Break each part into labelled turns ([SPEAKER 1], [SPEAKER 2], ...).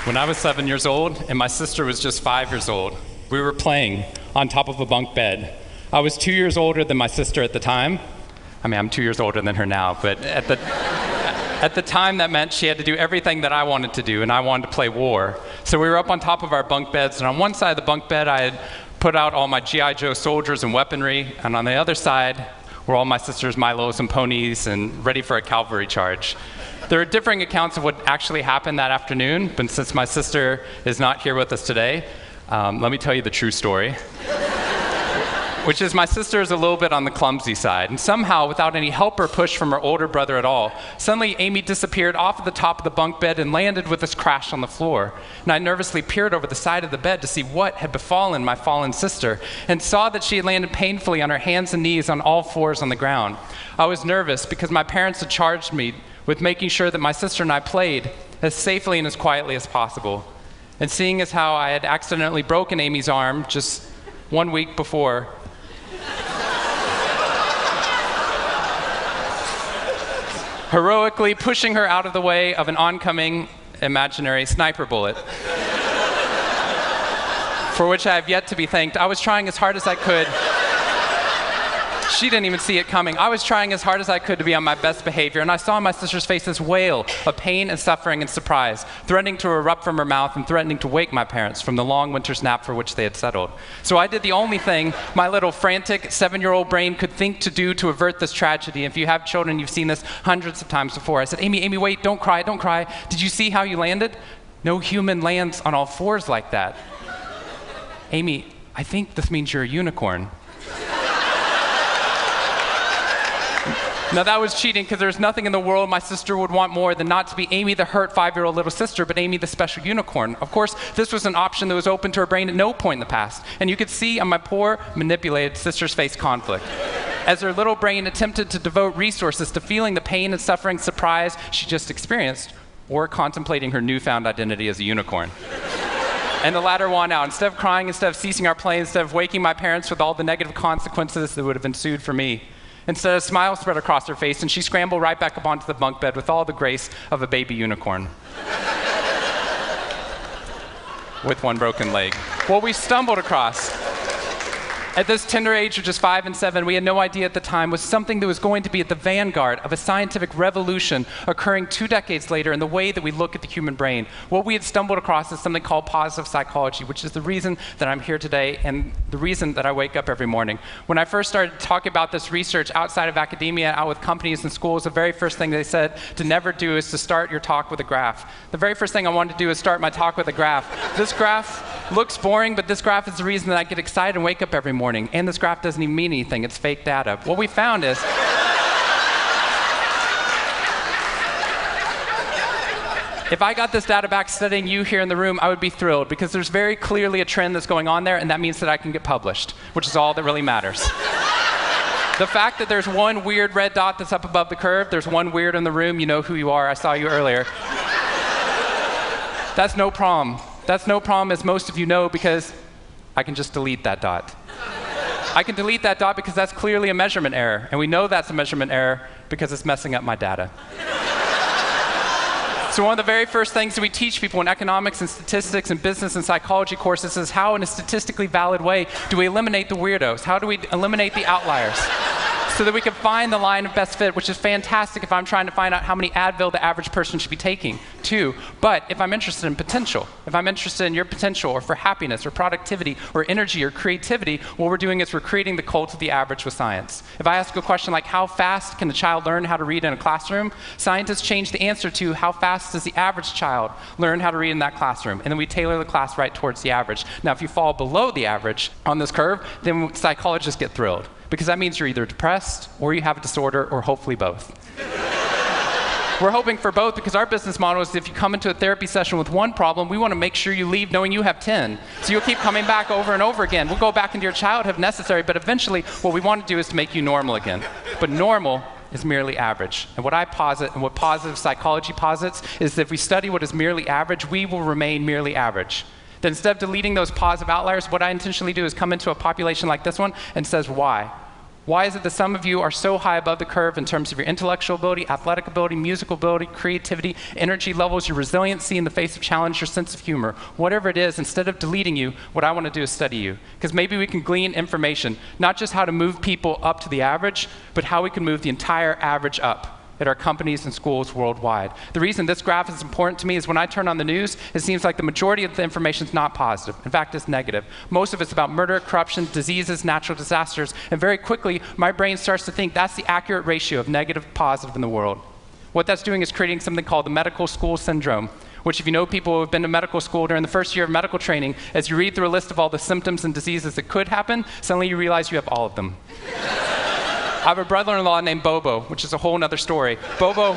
[SPEAKER 1] When I was 7 years old and my sister was just 5 years old, we were playing on top of a bunk bed. I was 2 years older than my sister at the time. I mean, I'm 2 years older than her now, but at the time that meant she had to do everything that I wanted to do, and I wanted to play war. So we were up on top of our bunk beds, and on one side of the bunk bed I had put out all my G.I. Joe soldiers and weaponry, and on the other side were all my sister's Milos and ponies and ready for a cavalry charge. There are differing accounts of what actually happened that afternoon, but since my sister is not here with us today, let me tell you the true story. Which is my sister is a little bit on the clumsy side, and somehow, without any help or push from her older brother at all, suddenly Amy disappeared off of the top of the bunk bed and landed with this crash on the floor. And I nervously peered over the side of the bed to see what had befallen my fallen sister, and saw that she had landed painfully on her hands and knees on all fours on the ground. I was nervous because my parents had charged me with making sure that my sister and I played as safely and as quietly as possible. And seeing as how I had accidentally broken Amy's arm just 1 week before, heroically pushing her out of the way of an oncoming imaginary sniper bullet, for which I have yet to be thanked. I was trying as hard as I could. She didn't even see it coming. I was trying as hard as I could to be on my best behavior, and I saw my sister's face this wail of pain and suffering and surprise, threatening to erupt from her mouth and threatening to wake my parents from the long winter's nap for which they had settled. So I did the only thing my little frantic 7-year-old brain could think to do to avert this tragedy. If you have children, you've seen this hundreds of times before. I said, Amy, wait, don't cry, don't cry. Did you see how you landed? No human lands on all fours like that. Amy, I think this means you're a unicorn. Now that was cheating, because there's nothing in the world my sister would want more than not to be Amy the hurt 5-year-old little sister, but Amy the special unicorn. Of course, this was an option that was open to her brain at no point in the past, and you could see on my poor, manipulated sister's face conflict, as her little brain attempted to devote resources to feeling the pain and suffering surprise she just experienced, or contemplating her newfound identity as a unicorn. And the latter won out. Instead of crying, instead of ceasing our play, instead of waking my parents with all the negative consequences that would have ensued for me, instead, a smile spread across her face, and she scrambled right back up onto the bunk bed with all the grace of a baby unicorn. With one broken leg. What we stumbled across at this tender age of just 5 and 7, we had no idea at the time, was something that was going to be at the vanguard of a scientific revolution occurring 2 decades later in the way that we look at the human brain. What we had stumbled across is something called positive psychology, which is the reason that I'm here today and the reason that I wake up every morning. When I first started talking about this research outside of academia, out with companies and schools, the very first thing they said to never do is to start your talk with a graph. The very first thing I wanted to do is start my talk with a graph. This graph looks boring, but this graph is the reason that I get excited and wake up every morning. And this graph doesn't even mean anything. It's fake data. What we found is if I got this data back studying you here in the room, I would be thrilled, because there's very clearly a trend that's going on there, and that means that I can get published, which is all that really matters. The fact that there's one weird red dot that's up above the curve, there's one weird in the room, you know who you are, I saw you earlier. That's no problem. That's no problem, as most of you know, because I can just delete that dot. I can delete that dot because that's clearly a measurement error, and we know that's a measurement error because it's messing up my data. So one of the very first things that we teach people in economics and statistics and business and psychology courses is how, in a statistically valid way, do we eliminate the weirdos? How do we eliminate the outliers? So that we can find the line of best fit, which is fantastic if I'm trying to find out how many Advil the average person should be taking, too. But if I'm interested in potential, if I'm interested in your potential, or for happiness, or productivity, or energy, or creativity, what we're doing is we're creating the cult of the average with science. If I ask a question like, how fast can a child learn how to read in a classroom? Scientists change the answer to, how fast does the average child learn how to read in that classroom? And then we tailor the class right towards the average. Now, if you fall below the average on this curve, then psychologists get thrilled, because that means you're either depressed, or you have a disorder, or hopefully both. We're hoping for both, because our business model is if you come into a therapy session with one problem, we want to make sure you leave knowing you have 10. So you'll keep coming back over and over again. We'll go back into your childhood if necessary, but eventually what we want to do is to make you normal again. But normal is merely average. And what I posit, and what positive psychology posits, is that if we study what is merely average, we will remain merely average. Then instead of deleting those positive outliers, what I intentionally do is come into a population like this one and says, why? Why is it that some of you are so high above the curve in terms of your intellectual ability, athletic ability, musical ability, creativity, energy levels, your resiliency in the face of challenge, your sense of humor? Whatever it is, instead of deleting you, what I want to do is study you. Because maybe we can glean information, not just how to move people up to the average, but how we can move the entire average up at our companies and schools worldwide. The reason this graph is important to me is when I turn on the news, it seems like the majority of the information is not positive. In fact, it's negative. Most of it's about murder, corruption, diseases, natural disasters, and very quickly, my brain starts to think that's the accurate ratio of negative to positive in the world. What that's doing is creating something called the medical school syndrome, which if you know people who have been to medical school during the first year of medical training, as you read through a list of all the symptoms and diseases that could happen, suddenly you realize you have all of them. I have a brother-in-law named Bobo, which is a whole other story. Bobo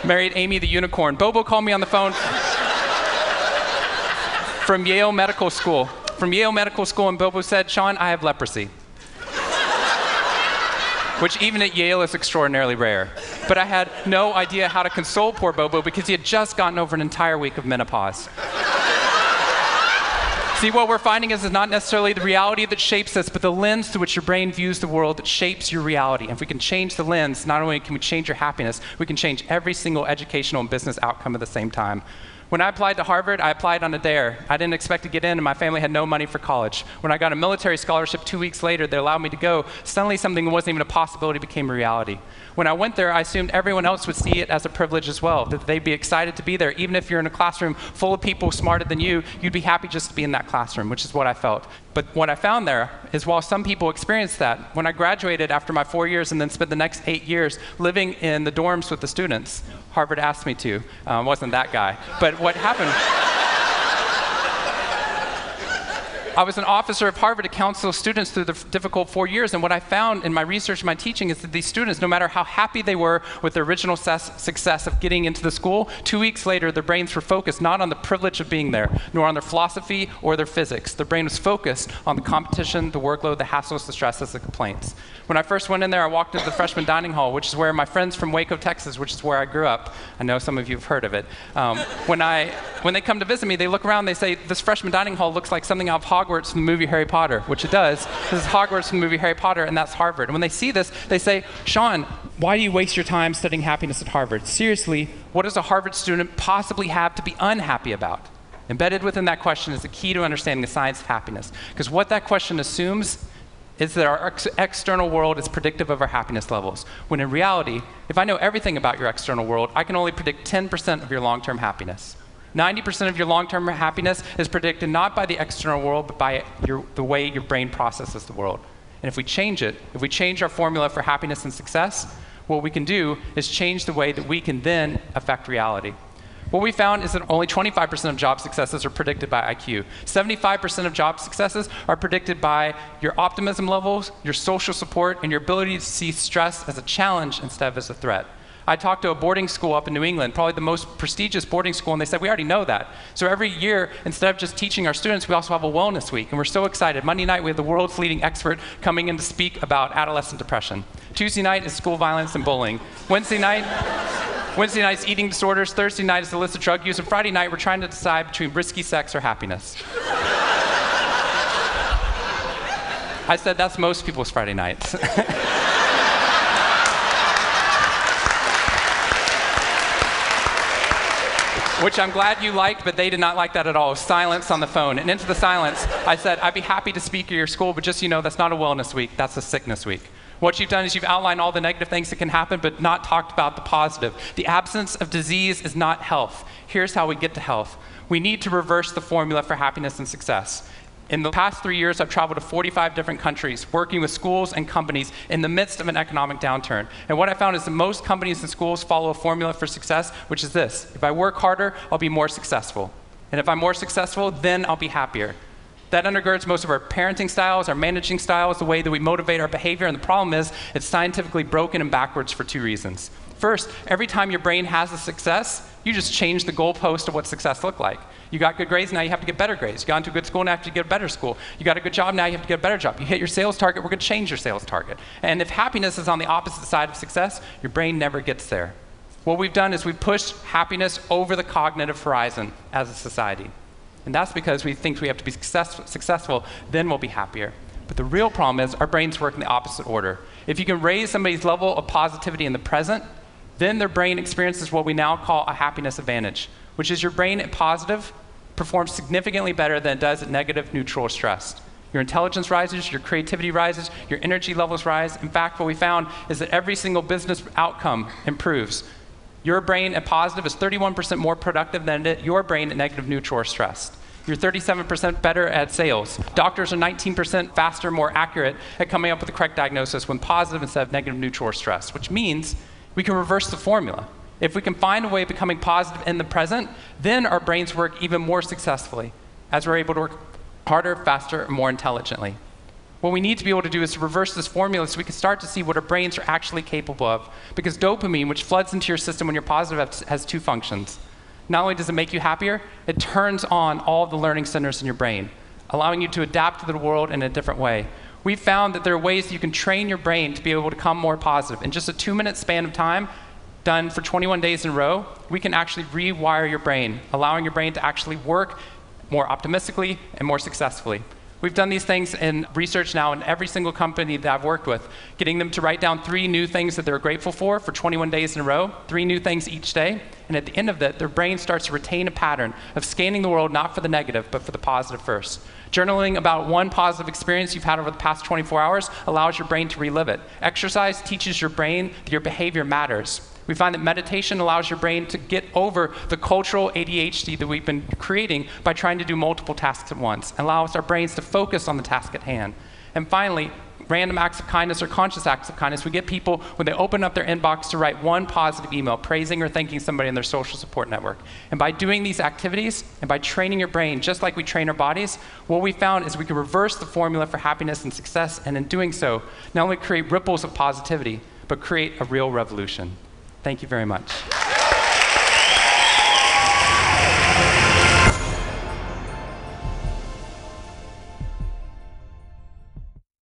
[SPEAKER 1] married Amy the unicorn. Bobo called me on the phone from Yale Medical School. And Bobo said, Shawn, I have leprosy. Which even at Yale is extraordinarily rare. But I had no idea how to console poor Bobo because he had just gotten over an entire week of menopause. See, what we're finding is not necessarily the reality that shapes us, but the lens through which your brain views the world that shapes your reality. And if we can change the lens, not only can we change your happiness, we can change every single educational and business outcome at the same time. When I applied to Harvard, I applied on a dare. I didn't expect to get in, and my family had no money for college. When I got a military scholarship 2 weeks later that allowed me to go, suddenly something that wasn't even a possibility became a reality. When I went there, I assumed everyone else would see it as a privilege as well, that they'd be excited to be there. Even if you're in a classroom full of people smarter than you, you'd be happy just to be in that classroom, which is what I felt. But what I found there is while some people experienced that, when I graduated after my 4 years and then spent the next 8 years living in the dorms with the students, Harvard asked me to. Wasn't that guy. But what happened, I was an officer of Harvard to counsel students through the difficult 4 years, and what I found in my research and my teaching is that these students, no matter how happy they were with their original success of getting into the school, 2 weeks later, their brains were focused not on the privilege of being there, nor on their philosophy or their physics. Their brain was focused on the competition, the workload, the hassles, the stresses, the complaints. When I first went in there, I walked into the freshman dining hall, which is where my friends from Waco, Texas, which is where I grew up, I know some of you have heard of it. When they come to visit me, they look around, they say, this freshman dining hall looks like something out of Hogwarts from the movie Harry Potter, which it does. This is Hogwarts from the movie Harry Potter, and that's Harvard. And when they see this, they say, Shawn, why do you waste your time studying happiness at Harvard? Seriously, what does a Harvard student possibly have to be unhappy about? Embedded within that question is the key to understanding the science of happiness. Because what that question assumes is that our external world is predictive of our happiness levels. When in reality, if I know everything about your external world, I can only predict 10% of your long-term happiness. 90% of your long-term happiness is predicted not by the external world, but by the way your brain processes the world. And if we change it, if we change our formula for happiness and success, what we can do is change the way that we can then affect reality. What we found is that only 25% of job successes are predicted by IQ. 75% of job successes are predicted by your optimism levels, your social support, and your ability to see stress as a challenge instead of as a threat. I talked to a boarding school up in New England, probably the most prestigious boarding school, and they said, we already know that. So every year, instead of just teaching our students, we also have a wellness week, and we're so excited. Monday night, we have the world's leading expert coming in to speak about adolescent depression. Tuesday night is school violence and bullying. Wednesday night's eating disorders. Thursday night is illicit drug use. And Friday night, we're trying to decide between risky sex or happiness. I said, that's most people's Friday nights. Which I'm glad you liked, but they did not like that at all. Silence on the phone. And into the silence, I said, I'd be happy to speak at your school, but just so you know, that's not a wellness week, that's a sickness week. What you've done is you've outlined all the negative things that can happen, but not talked about the positive. The absence of disease is not health. Here's how we get to health. We need to reverse the formula for happiness and success. In the past 3 years, I've traveled to 45 different countries, working with schools and companies in the midst of an economic downturn. And what I found is that most companies and schools follow a formula for success, which is this: if I work harder, I'll be more successful. And if I'm more successful, then I'll be happier. That undergirds most of our parenting styles, our managing styles, the way that we motivate our behavior. And the problem is, it's scientifically broken and backwards for two reasons. First, every time your brain has a success, You just change the goalpost of what success looked like. You got good grades, now you have to get better grades. You got into a good school, now you have to get a better school. You got a good job, now you have to get a better job. You hit your sales target, we're going to change your sales target. And if happiness is on the opposite side of success, your brain never gets there. What we've done is we've pushed happiness over the cognitive horizon as a society. And that's because we think we have to be successful, then we'll be happier. But the real problem is our brains work in the opposite order. If you can raise somebody's level of positivity in the present, then their brain experiences what we now call a happiness advantage, which is your brain at positive performs significantly better than it does at negative, neutral, or stressed. Your intelligence rises, your creativity rises, your energy levels rise. In fact, what we found is that every single business outcome improves. Your brain at positive is 31% more productive than your brain at negative, neutral, or stressed. You're 37% better at sales. Doctors are 19% faster, more accurate at coming up with the correct diagnosis when positive instead of negative, neutral, or stressed, which means we can reverse the formula. If we can find a way of becoming positive in the present, then our brains work even more successfully as we're able to work harder, faster, and more intelligently. What we need to be able to do is to reverse this formula so we can start to see what our brains are actually capable of. Because dopamine, which floods into your system when you're positive, has two functions. Not only does it make you happier, it turns on all the learning centers in your brain, allowing you to adapt to the world in a different way. We found that there are ways that you can train your brain to be able to become more positive. In just a 2-minute span of time, done for 21 days in a row, we can actually rewire your brain, allowing your brain to actually work more optimistically and more successfully. We've done these things in research now in every single company that I've worked with, getting them to write down 3 new things that they're grateful for 21 days in a row, 3 new things each day. And at the end of that, their brain starts to retain a pattern of scanning the world not for the negative, but for the positive first. Journaling about one positive experience you've had over the past 24 hours allows your brain to relive it. Exercise teaches your brain that your behavior matters. We find that meditation allows your brain to get over the cultural ADHD that we've been creating by trying to do multiple tasks at once, and allows our brains to focus on the task at hand. And finally, random acts of kindness or conscious acts of kindness. We get people, when they open up their inbox, to write one positive email praising or thanking somebody in their social support network. And by doing these activities and by training your brain, just like we train our bodies, what we found is we can reverse the formula for happiness and success, and in doing so, not only create ripples of positivity, but create a real revolution. Thank you very much.